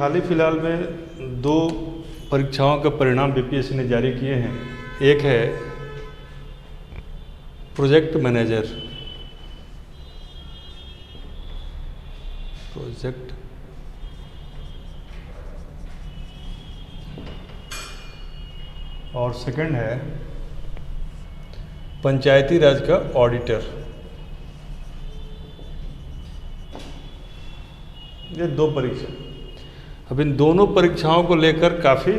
हाल ही फिलहाल में 2 परीक्षाओं के परिणाम बीपीएससी ने जारी किए हैं। एक है प्रोजेक्ट मैनेजर, और सेकंड है पंचायती राज का ऑडिटर। ये 2 परीक्षा। अब इन दोनों परीक्षाओं को लेकर काफ़ी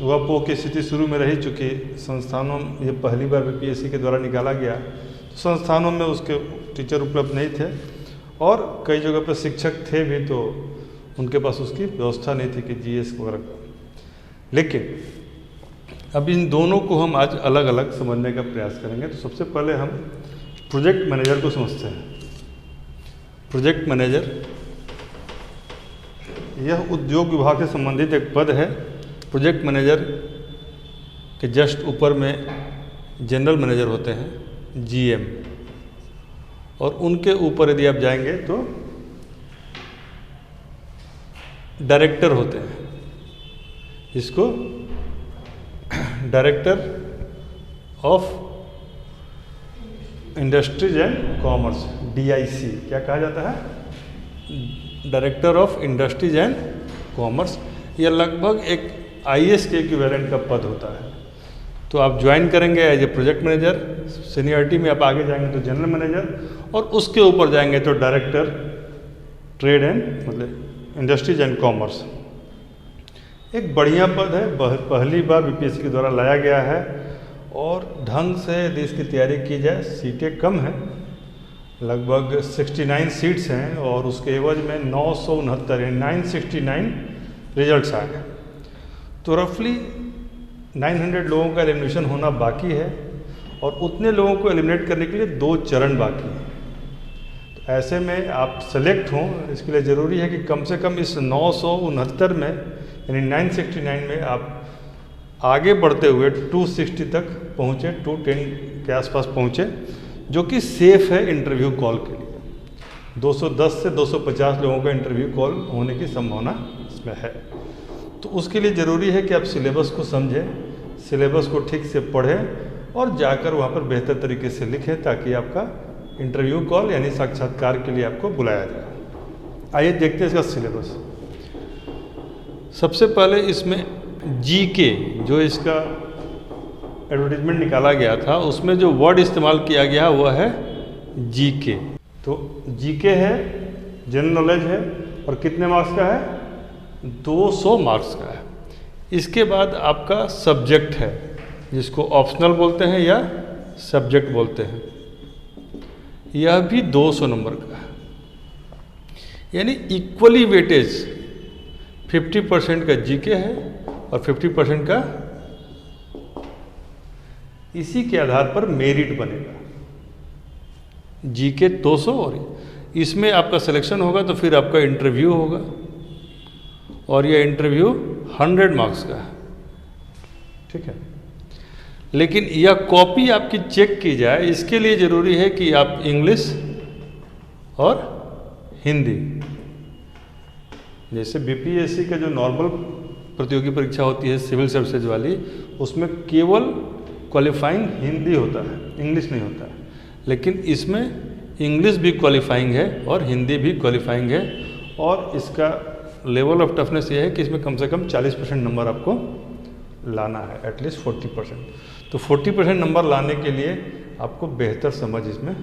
वापो की स्थिति शुरू में रही, चूँकि संस्थानों ये पहली बार बीपीएससी के द्वारा निकाला गया, तो संस्थानों में उसके टीचर उपलब्ध नहीं थे और कई जगह पर शिक्षक थे भी तो उनके पास उसकी व्यवस्था नहीं थी कि जीएस वगैरह का। लेकिन अब इन दोनों को हम आज अलग अलग समझने का प्रयास करेंगे। तो सबसे पहले हम प्रोजेक्ट मैनेजर को समझते हैं। प्रोजेक्ट मैनेजर यह उद्योग विभाग से संबंधित एक पद है। प्रोजेक्ट मैनेजर के जस्ट ऊपर में जनरल मैनेजर होते हैं, जीएम, और उनके ऊपर यदि आप जाएंगे तो डायरेक्टर होते हैं। इसको director of industries and commerce, DIC क्या कहा जाता है, director of industries and commerce. यह लगभग एक आईएएस के इक्विवेलेंट का पद होता है। तो आप ज्वाइन करेंगे as a project manager, seniority में आप आगे जाएंगे तो जनरल मैनेजर, और उसके ऊपर जाएंगे तो डायरेक्टर ट्रेड एंड मतलब इंडस्ट्रीज एंड कॉमर्स। एक बढ़िया पद है, पहली बार बीपीएससी के द्वारा लाया गया है और ढंग से यदि इसकी तैयारी की जाए, सीटें कम हैं, लगभग 69 सीट्स हैं और उसके एवज में 969 रिजल्ट्स आए हैं। तो रफली 900 लोगों का एलिमिनेशन होना बाकी है और उतने लोगों को एलिमिनेट करने के लिए 2 चरण बाकी हैं। तो ऐसे में आप सेलेक्ट हों, इसके लिए ज़रूरी है कि कम से कम इस 969 में यानी 969 में आप आगे बढ़ते हुए 260 तक पहुँचे, 210 के आसपास पहुँचे, जो कि सेफ़ है इंटरव्यू कॉल के लिए। 210 से 250 लोगों का इंटरव्यू कॉल होने की संभावना इसमें है। तो उसके लिए ज़रूरी है कि आप सिलेबस को समझें, सिलेबस को ठीक से पढ़ें और जाकर वहाँ पर बेहतर तरीके से लिखें ताकि आपका इंटरव्यू कॉल यानी साक्षात्कार के लिए आपको बुलाया जाए। आइए देखते हैं इसका सिलेबस। सबसे पहले इसमें जीके, जो इसका एडवर्टीजमेंट निकाला गया था उसमें जो वर्ड इस्तेमाल किया गया वह है जीके। तो जीके है, जनरल नॉलेज है और कितने मार्क्स का है, 200 मार्क्स का है। इसके बाद आपका सब्जेक्ट है, जिसको ऑप्शनल बोलते हैं या सब्जेक्ट बोलते हैं, यह भी 200 नंबर का है। यानी इक्वली वेटेज 50% का जीके है और 50% का, इसी के आधार पर मेरिट बनेगा। जीके 200 और इसमें आपका सिलेक्शन होगा तो फिर आपका इंटरव्यू होगा और यह इंटरव्यू 100 मार्क्स का है, ठीक है। लेकिन यह कॉपी आपकी चेक की जाए, इसके लिए ज़रूरी है कि आप इंग्लिश और हिंदी, जैसे बीपीएससी का जो नॉर्मल प्रतियोगी परीक्षा होती है सिविल सर्विसेज वाली, उसमें केवल क्वालिफाइंग हिंदी होता है, इंग्लिश नहीं होता है। लेकिन इसमें इंग्लिश भी क्वालिफाइंग है और हिंदी भी क्वालिफाइंग है और इसका लेवल ऑफ टफनेस ये है कि इसमें कम से कम 40% नंबर आपको लाना है, एटलीस्ट 40%। तो 40% नंबर लाने के लिए आपको बेहतर समझ इसमें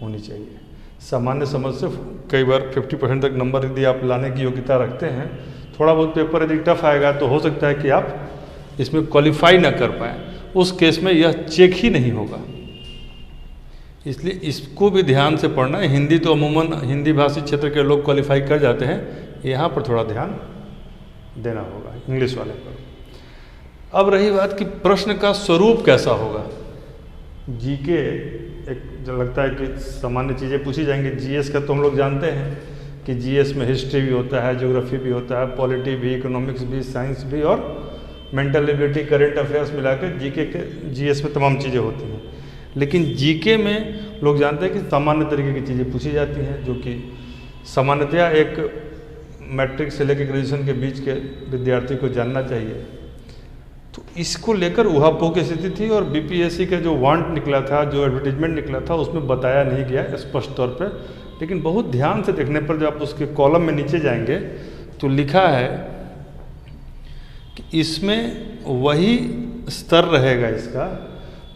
होनी चाहिए। सामान्य समझ से कई बार 50% तक नंबर यदि आप लाने की योग्यता रखते हैं, थोड़ा बहुत पेपर यदि टफ आएगा तो हो सकता है कि आप इसमें क्वालिफाई ना कर पाएँ, उस केस में यह चेक ही नहीं होगा। इसलिए इसको भी ध्यान से पढ़ना है। हिंदी तो अमूमन हिंदी भाषी क्षेत्र के लोग क्वालिफाई कर जाते हैं, यहाँ पर थोड़ा ध्यान देना होगा इंग्लिश वाले पर। अब रही बात कि प्रश्न का स्वरूप कैसा होगा। जीके एक जो लगता है कि सामान्य चीज़ें पूछी जाएंगी। जीएस का तो हम लोग जानते हैं कि जीएस में हिस्ट्री भी होता है, ज्योग्राफी भी होता है, पॉलिटी भी, इकोनॉमिक्स भी, साइंस भी और मेंटल एबिलिटी, करंट अफेयर्स मिलाकर जीके के जीएस में तमाम चीज़ें होती हैं। लेकिन जीके में लोग जानते हैं कि सामान्य तरीके की चीज़ें पूछी जाती हैं, जो कि सामान्यतया एक मैट्रिक से लेकर ग्रेजुएशन के बीच के विद्यार्थी को जानना चाहिए। तो इसको लेकर उहापोह की स्थिति थी और बीपीएससी का जो वांट निकला था, जो एडवर्टीजमेंट निकला था, उसमें बताया नहीं गया स्पष्ट तौर पे। लेकिन बहुत ध्यान से देखने पर जब आप उसके कॉलम में नीचे जाएंगे तो लिखा है कि इसमें वही स्तर रहेगा इसका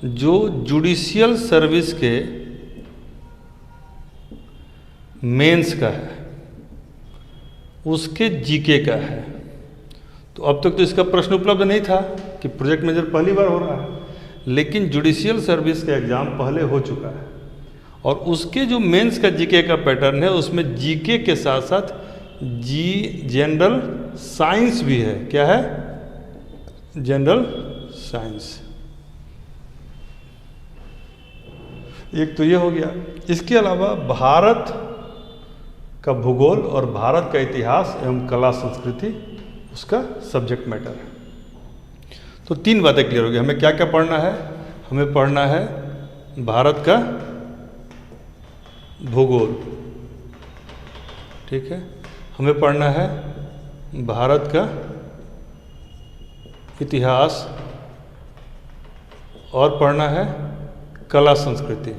जो जुडिशियल सर्विस के मेंस का है, उसके जीके का है। तो अब तक तो इसका प्रश्न उपलब्ध नहीं था कि प्रोजेक्ट मेजर पहली बार हो रहा है, लेकिन जुडिशियल सर्विस का एग्ज़ाम पहले हो चुका है और उसके जो मेंस का जीके का पैटर्न है उसमें जीके के साथ साथ जनरल साइंस भी है। क्या है? General science. एक तो ये हो गया। इसके अलावा भारत का भूगोल और भारत का इतिहास एवं कला संस्कृति उसका सब्जेक्ट मैटर है। तो 3 बातें क्लियर हो गई। हमें क्या क्या पढ़ना है? हमें पढ़ना है भारत का भूगोल, ठीक है। हमें पढ़ना है भारत का इतिहास और पढ़ना है कला संस्कृति।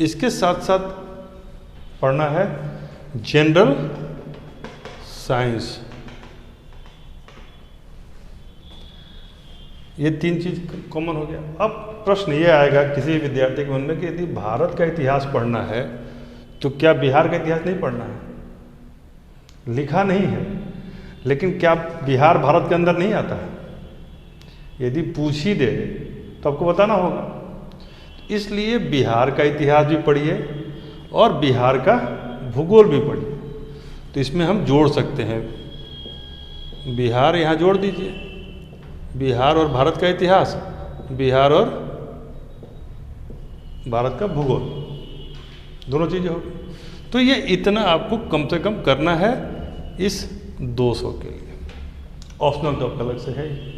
इसके साथ साथ पढ़ना है जनरल साइंस। ये 3 चीज कॉमन हो गया। अब प्रश्न ये आएगा किसी विद्यार्थी के मन में कि यदि भारत का इतिहास पढ़ना है तो क्या बिहार का इतिहास नहीं पढ़ना है? लिखा नहीं है, लेकिन क्या बिहार भारत के अंदर नहीं आता है? यदि पूछ ही दे तो आपको बताना होगा। इसलिए बिहार का इतिहास भी पढ़िए और बिहार का भूगोल भी पढ़िए। तो इसमें हम जोड़ सकते हैं, बिहार यहाँ जोड़ दीजिए, बिहार और भारत का इतिहास, बिहार और भारत का भूगोल, दोनों चीज़ें हो गई। तो ये इतना आपको कम से कम करना है इस 200 के लिए। ऑप्शनल तो आपका अलग से है ही।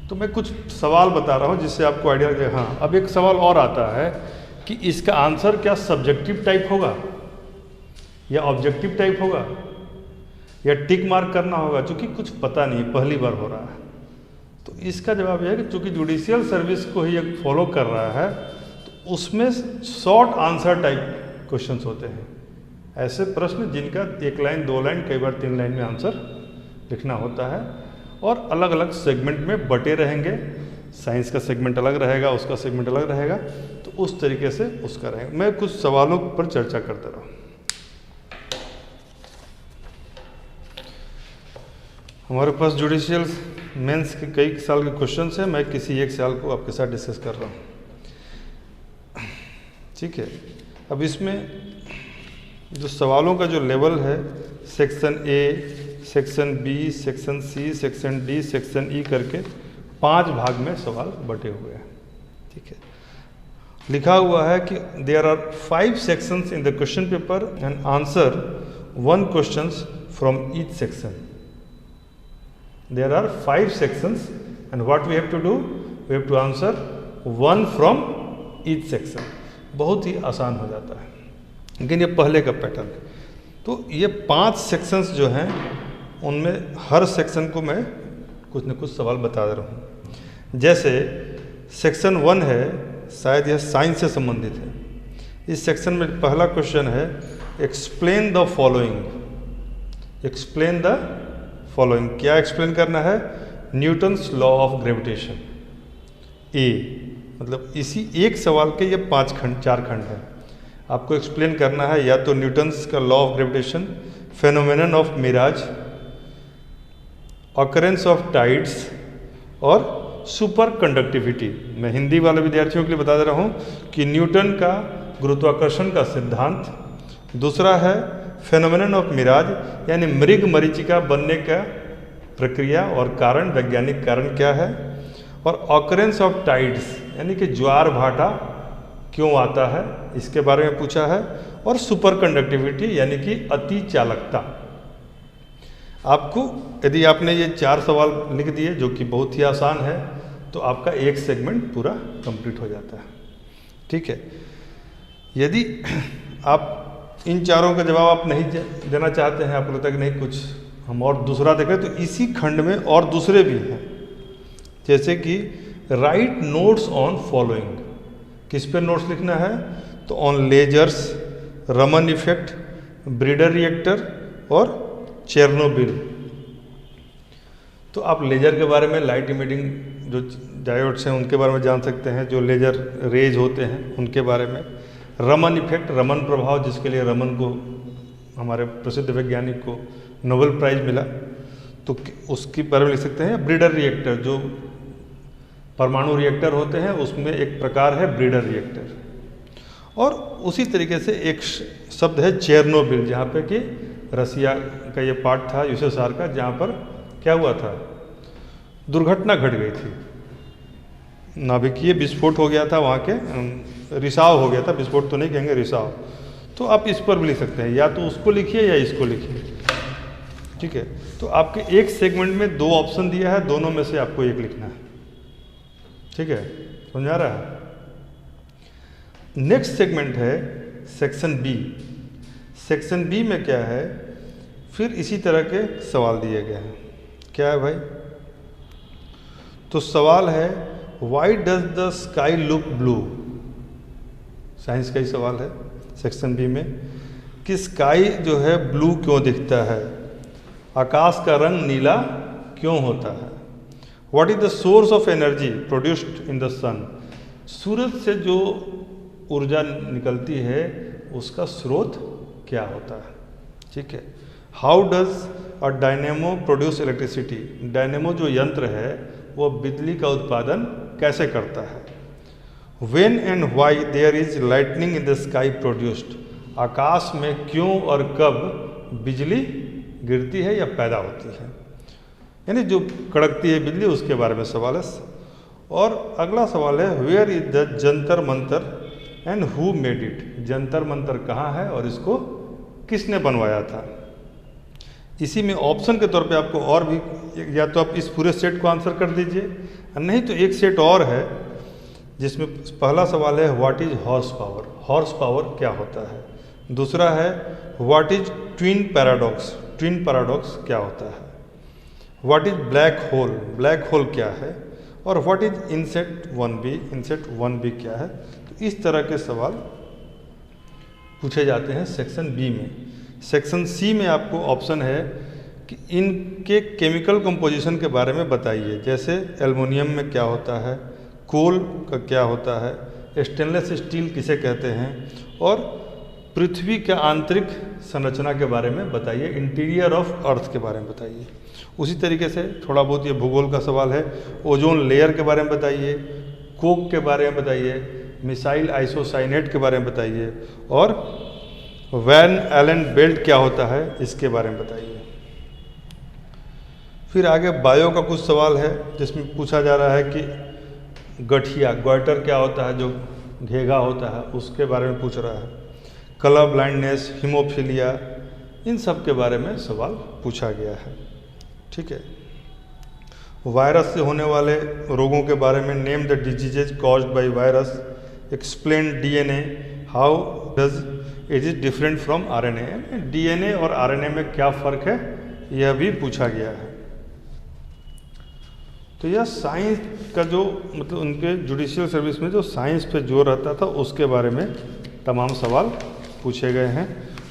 तो मैं कुछ सवाल बता रहा हूँ जिससे आपको आइडिया लगे। हाँ, अब एक सवाल और आता है कि इसका आंसर क्या सब्जेक्टिव टाइप होगा या ऑब्जेक्टिव टाइप होगा या टिक मार्क करना होगा, चूँकि कुछ पता नहीं, पहली बार हो रहा है। तो इसका जवाब यह है कि चूँकि जुडिशियल सर्विस को ही फॉलो कर रहा है तो उसमें शॉर्ट आंसर टाइप क्वेश्चंस होते हैं। ऐसे प्रश्न जिनका 1 लाइन 2 लाइन कई बार 3 लाइन में आंसर लिखना होता है और अलग अलग सेगमेंट में बटे रहेंगे। साइंस का सेगमेंट अलग रहेगा, उसका सेगमेंट अलग रहेगा, तो उस तरीके से उसका रहेगा। मैं कुछ सवालों पर चर्चा करता रहा। हमारे पास जुडिशियल मेंस के कई साल के क्वेश्चन हैं। मैं किसी एक साल को आपके साथ डिस्कस कर रहा हूँ, ठीक है। अब इसमें जो सवालों का जो लेवल है, section A, section B, section C, section D, section E करके 5 भाग में सवाल बटे हुए हैं, ठीक है। लिखा हुआ है कि there are 5 sections in the question paper and answer 1 questions from each section. There are 5 sections and what we have to do? We have to answer 1 from each section. बहुत ही आसान हो जाता है, लेकिन ये पहले का पैटर्न है। तो ये 5 सेक्शंस जो हैं उनमें हर सेक्शन को मैं कुछ न कुछ सवाल बता दे रहा हूँ। जैसे सेक्शन 1 है, शायद यह साइंस से संबंधित है। इस सेक्शन में पहला क्वेश्चन है explain the following. Explain the following, क्या एक्सप्लेन करना है? Newton's law of gravitation. ए मतलब इसी एक सवाल के ये 4 खंड है। आपको एक्सप्लेन करना है या तो न्यूटन्स का law of gravitation, phenomenon of mirage, occurrence of tides और सुपर कंडक्टिविटी। मैं हिंदी वाले विद्यार्थियों के लिए बता दे रहा हूँ कि न्यूटन का गुरुत्वाकर्षण का सिद्धांत, दूसरा है फेनोमेनन ऑफ मिराज यानी मृग मरीचिका बनने का प्रक्रिया और कारण, वैज्ञानिक कारण क्या है, और ऑकरेंस ऑफ टाइड्स यानी कि ज्वार भाटा क्यों आता है, इसके बारे में पूछा है, और सुपर कंडक्टिविटी यानी कि अति चालकता। आपको यदि आपने ये 4 सवाल लिख दिए जो कि बहुत ही आसान है, तो आपका एक सेगमेंट पूरा कंप्लीट हो जाता है, ठीक है। यदि आप इन चारों का जवाब आप नहीं देना चाहते हैं, आपको लगता है कि नहीं कुछ हम और दूसरा देखें, तो इसी खंड में और दूसरे भी हैं, जैसे कि राइट नोट्स ऑन फॉलोइंग। किस पे नोट्स लिखना है? तो on lasers, Raman effect, breeder reactor और चेरनोबिल। तो आप लेजर के बारे में, लाइट इमिटिंग जो डायोड्स हैं उनके बारे में जान सकते हैं, जो लेजर रेज होते हैं उनके बारे में। रमन इफेक्ट, रमन प्रभाव, जिसके लिए रमन को, हमारे प्रसिद्ध वैज्ञानिक को नोबेल प्राइज मिला, तो उसके बारे में लिख सकते हैं। ब्रीडर रिएक्टर, जो परमाणु रिएक्टर होते हैं उसमें एक प्रकार है ब्रीडर रिएक्टर। और उसी तरीके से एक शब्द है चेरनोबिल, जहाँ पे कि रसिया का ये पार्ट था यूएसएसआर का, जहाँ पर क्या हुआ था, दुर्घटना घट गई थी, नाभिकीय विस्फोट हो गया था, वहाँ के रिसाव हो गया था, विस्फोट तो नहीं कहेंगे, रिसाव। तो आप इस पर भी लिख सकते हैं, या तो उसको लिखिए या इसको लिखिए, ठीक है। तो आपके एक सेगमेंट में दो ऑप्शन दिया है, दोनों में से आपको एक लिखना है, ठीक है, समझा रहा है। नेक्स्ट सेगमेंट है सेक्शन बी। सेक्शन बी में क्या है, फिर इसी तरह के सवाल दिए गए हैं। क्या है भाई? तो सवाल है why does the sky look blue. Science का ही सवाल है सेक्शन बी में, कि स्काई जो है ब्लू क्यों दिखता है, आकाश का रंग नीला क्यों होता है। What is the source of energy produced in the sun. सूरज से जो ऊर्जा निकलती है उसका स्रोत क्या होता है, ठीक है। How does a dynamo produce electricity. Dynamo जो यंत्र है वो बिजली का उत्पादन कैसे करता है। When and why there is lightning in the sky produced. आकाश में क्यों और कब बिजली गिरती है या पैदा होती है, यानी जो कड़कती है बिजली, उसके बारे में सवाल है। और अगला सवाल है where is the Jantar Mantar and who made it. Jantar Mantar कहाँ है और इसको किसने बनवाया था। इसी में ऑप्शन के तौर पे आपको और भी, या तो आप इस पूरे सेट को आंसर कर दीजिए, नहीं तो एक सेट और है जिसमें पहला सवाल है what is horse power. Horse power क्या होता है। दूसरा है what is twin paradox. Twin paradox क्या होता है। What is black hole. Black hole क्या है। और व्हाट इज इंसेट 1b। इंसेट 1b क्या है। तो इस तरह के सवाल पूछे जाते हैं सेक्शन बी में। सेक्शन सी में आपको ऑप्शन है कि इनके केमिकल कंपोजिशन के बारे में बताइए, जैसे एल्युमिनियम में क्या होता है, कोल का क्या होता है, स्टेनलेस स्टील किसे कहते हैं, और पृथ्वी के आंतरिक संरचना के बारे में बताइए, इंटीरियर ऑफ अर्थ के बारे में बताइए। उसी तरीके से थोड़ा बहुत ये भूगोल का सवाल है, ओजोन लेयर के बारे में बताइए, कोक के बारे में बताइए, मिसाइल आइसोसाइनेट के बारे में बताइए, और वैन एलन बेल्ट क्या होता है इसके बारे में बताइए। फिर आगे बायो का कुछ सवाल है जिसमें पूछा जा रहा है कि गठिया, ग्वाइटर क्या होता है, जो घेगा होता है, उसके बारे में पूछ रहा है। कलर ब्लाइंडनेस, हीमोफीलिया, इन सब के बारे में सवाल पूछा गया है, ठीक है। वायरस से होने वाले रोगों के बारे में, name the diseases caused by virus, explain DNA, how does it is different from RNA. DNA और आरएनए में क्या फ़र्क है यह भी पूछा गया है। तो यह साइंस का जो मतलब उनके जुडिशियल सर्विस में जो साइंस पे जोर रहता था उसके बारे में तमाम सवाल पूछे गए हैं,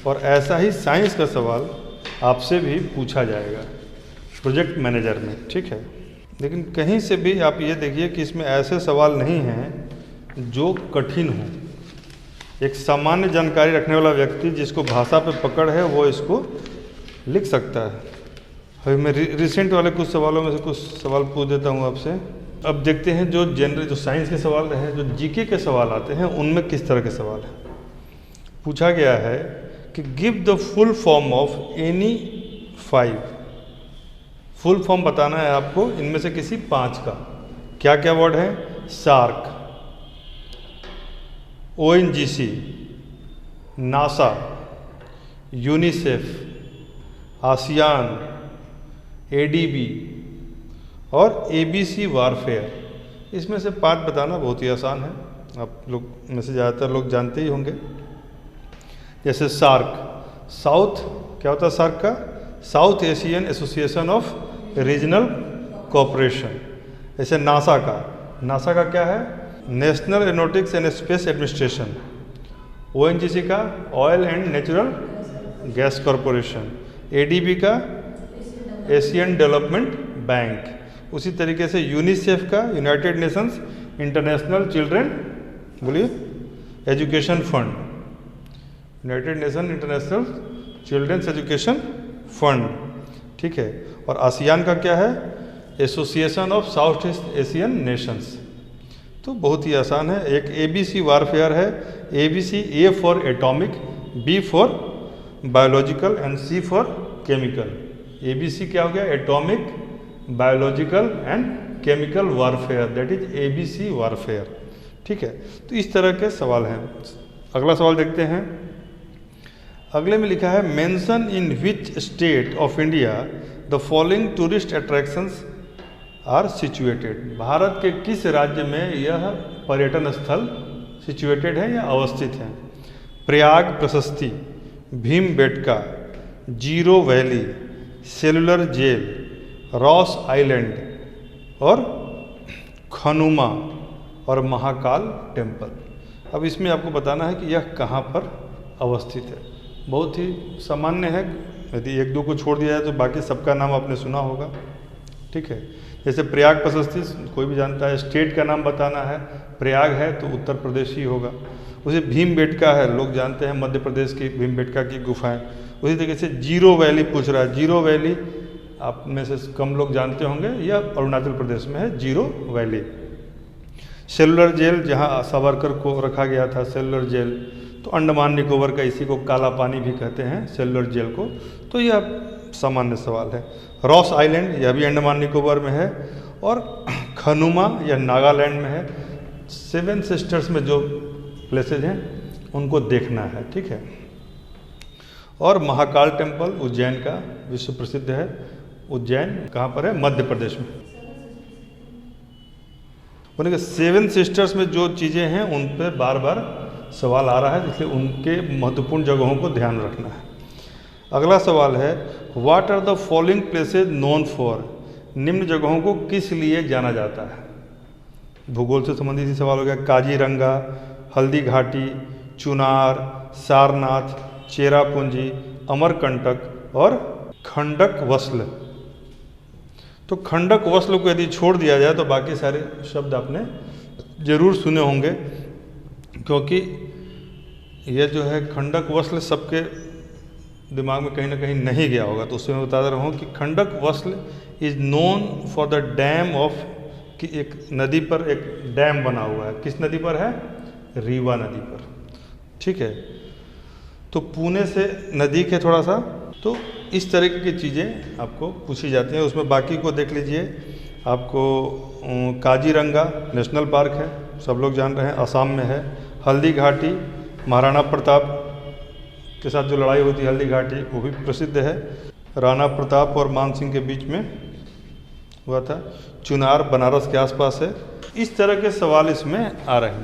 और ऐसा ही साइंस का सवाल आपसे भी पूछा जाएगा प्रोजेक्ट मैनेजर में, ठीक है। लेकिन कहीं से भी आप ये देखिए कि इसमें ऐसे सवाल नहीं हैं जो कठिन हों। एक सामान्य जानकारी रखने वाला व्यक्ति जिसको भाषा पे पकड़ है वो इसको लिख सकता है। अभी मैं रिसेंट वाले कुछ सवालों में से कुछ सवाल पूछ देता हूँ आपसे। अब देखते हैं जो जनरल, जो साइंस के सवाल रहे, जो जीके के सवाल आते हैं उनमें किस तरह के सवाल हैं। पूछा गया है कि give the full form of any 5। Full form बताना है आपको इनमें से किसी 5 का। क्या क्या वर्ड है? SAARC, ONGC, NASA, UNICEF, ASEAN, ADB और ABC वारफेयर। इसमें से 5 बताना बहुत ही आसान है, आप लोग में से ज़्यादातर लोग जानते ही होंगे। जैसे सार्क, साउथ क्या होता है सार्क का? South Asian Association of Regional Cooperation. जैसे नासा का क्या है? National Aeronautics and Space Administration. ONGC का oil and natural gas corporation. ADB का एशियन डेवलपमेंट बैंक। उसी तरीके से यूनिसेफ का यूनाइटेड नेशंस इंटरनेशनल चिल्ड्रन बोलिए education fund, United Nation International Children's Education Fund, ठीक है। और आसियान का क्या है? Association of South East Asian Nations. तो बहुत ही आसान है। एक एबीसी वारफेयर है, ABC, A for atomic, B for biological and C for chemical. ABC क्या हो गया? Atomic, biological and chemical warfare, that is ABC warfare, ठीक है। तो इस तरह के सवाल हैं। अगला सवाल देखते हैं। अगले में लिखा है mention in which state of India the following tourist attractions are situated. Bharat के किस राज्य में यह पर्यटन स्थल सिचुएटेड है या अवस्थित है? Prayag Prashasti, Bhimbetka, zero valley, cellular jail, Ross island और खनुमा और महाकाल टेम्पल। अब इसमें आपको बताना है कि यह कहाँ पर अवस्थित है। बहुत ही सामान्य है, यदि एक दो को छोड़ दिया जाए तो बाकी सबका नाम आपने सुना होगा, ठीक है। जैसे प्रयाग प्रशस्ति कोई भी जानता है, स्टेट का नाम बताना है, प्रयाग है तो उत्तर प्रदेश ही होगा। उसे भीमबेटका है, लोग जानते हैं मध्य प्रदेश की भीमबेटका की गुफाएं। उसी तरीके से जीरो वैली पूछ रहा है, जीरो वैली आप में से कम लोग जानते होंगे, यह अरुणाचल प्रदेश में है जीरो वैली। सेलुलर जेल जहां सावरकर को रखा गया था, सेलुलर जेल, तो अंडमान निकोबार का इसी को काला पानी भी कहते हैं सेलुलर जेल को। तो यह सामान्य सवाल है। रॉस आइलैंड यह भी अंडमान निकोबार में है और खनुमा यह नागालैंड में है। सेवन सिस्टर्स में जो प्लेसेज हैं उनको देखना है, ठीक है। और महाकाल टेम्पल उज्जैन का विश्व प्रसिद्ध है। उज्जैन कहाँ पर है? मध्य प्रदेश में। उनके सेवन सिस्टर्स में जो चीज़ें हैं उन पर बार बार सवाल आ रहा है, इसलिए उनके महत्वपूर्ण जगहों को ध्यान रखना है। अगला सवाल है what are the following places known for. निम्न जगहों को किस लिए जाना जाता है? भूगोल से संबंधित ही सवाल हो गया। काजीरंगा, हल्दी घाटी, चुनार, सारनाथ, चेरापूंजी, अमरकंटक और खंडक वस्ल। तो खंडक वस्ल को यदि छोड़ दिया जाए तो बाकी सारे शब्द आपने जरूर सुने होंगे, क्योंकि यह जो है खंडक वस्ल सबके दिमाग में कहीं ना कहीं नहीं गया होगा। तो उससे मैं बता रहा हूँ कि खंडक वस्ल is known for the dam of, कि एक नदी पर एक डैम बना हुआ है। किस नदी पर है? रीवा नदी पर, ठीक है। तो पुणे से नज़दीक है थोड़ा सा। तो इस तरह की चीज़ें आपको पूछी जाती हैं। उसमें बाकी को देख लीजिए। आपको काजीरंगा नेशनल पार्क है, सब लोग जान रहे हैं, असम में है। हल्दी घाटी महाराणा प्रताप के साथ जो लड़ाई हुई थी हल्दी घाटी, वो भी प्रसिद्ध है। राणा प्रताप और मान सिंह के बीच में हुआ था। चुनार बनारस के आसपास है। इस तरह के सवाल इसमें आ रहे हैं।